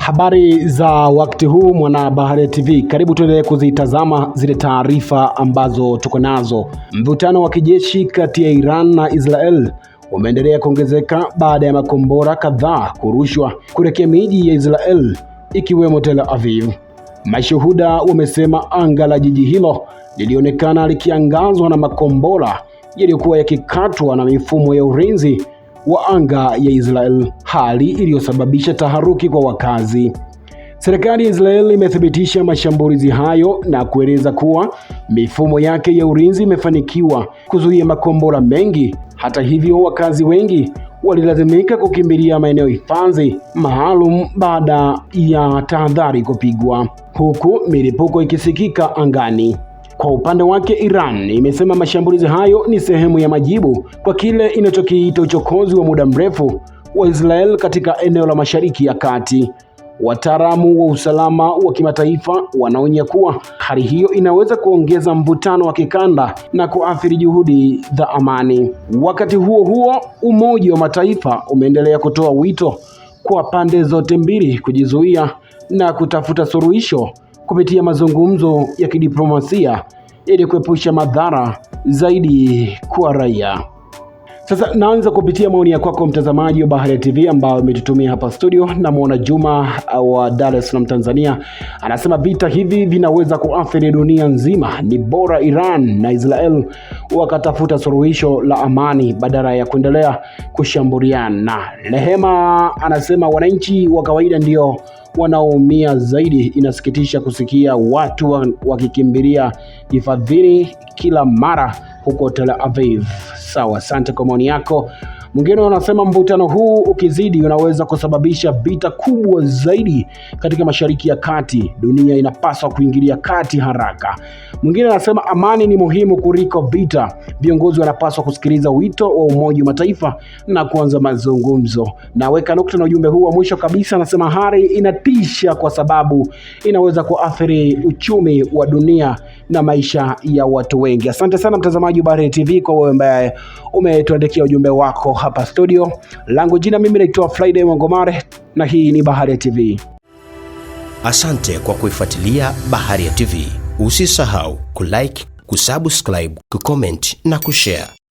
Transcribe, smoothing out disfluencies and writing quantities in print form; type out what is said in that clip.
Habari za wakati huu mwana Baharia TV, karibu tuendelee kuzitazama zile taarifa ambazo tuko nazo. Mvutano wa kijeshi kati ya Iran na Israel umeendelea kuongezeka baada ya makombora kadhaa kurushwa kuelekea miji ya Israel ikiwemo Tel Aviv. Mashuhuda wamesema anga la jiji hilo lilionekana likiangazwa na makombora yaliyokuwa yakikatwa na mifumo ya ulinzi wa anga ya Israel, hali iliyosababisha taharuki kwa wakazi. Serikali ya Israel imethibitisha mashambulizi hayo na kueleza kuwa mifumo yake ya ulinzi imefanikiwa kuzuia makombora mengi. Hata hivyo, wakazi wengi walilazimika kukimbilia maeneo hifadhi maalum baada ya tahadhari kupigwa, huku milipuko ikisikika angani. Kwa upande wake, Iran imesema mashambulizi hayo ni sehemu ya majibu kwa kile inachokiita uchokozi wa muda mrefu wa Israel katika eneo la Mashariki ya Kati. Wataalamu wa usalama wa kimataifa wanaonya kuwa hali hiyo inaweza kuongeza mvutano wa kikanda na kuathiri juhudi za amani. Wakati huo huo, Umoja wa Mataifa umeendelea kutoa wito kwa pande zote mbili kujizuia na kutafuta suluhisho kupitia mazungumzo ya kidiplomasia ili kuepusha madhara zaidi kwa raia. Sasa naanza kupitia maoni ya kwako mtazamaji wa Baharia TV ambao umetutumia hapa studio. Namuona Juma wa Dar es Salaam, Tanzania, anasema vita hivi vinaweza kuathiri dunia nzima, ni bora Iran na Israel wakatafuta suluhisho la amani badala ya kuendelea kushambuliana. Rehema anasema wananchi wa kawaida ndio wanaoumia zaidi. Inasikitisha kusikia watu wakikimbilia hifadhini kila mara huko Tel Aviv. Sawa, asante kwa maoni yako. Mwingine anasema mvutano huu ukizidi unaweza kusababisha vita kubwa zaidi katika Mashariki ya Kati. Dunia inapaswa kuingilia kati haraka. Mwingine anasema amani ni muhimu kuliko vita. Viongozi wanapaswa kusikiliza wito wa Umoja wa Mataifa na kuanza mazungumzo. Naweka nukta na ujumbe huu wa mwisho kabisa. Anasema hali inatisha kwa sababu inaweza kuathiri uchumi wa dunia na maisha ya watu wengi. Asante sana mtazamaji wa Baharia TV kwa wewe ambaye umetuandikia ujumbe wako hapa studio. Langu jina mimi naitwa Friday Mwangomare na hii ni Baharia TV. Asante kwa kuifuatilia Baharia TV. Usisahau kulike, kusubscribe, kucomment na kushare.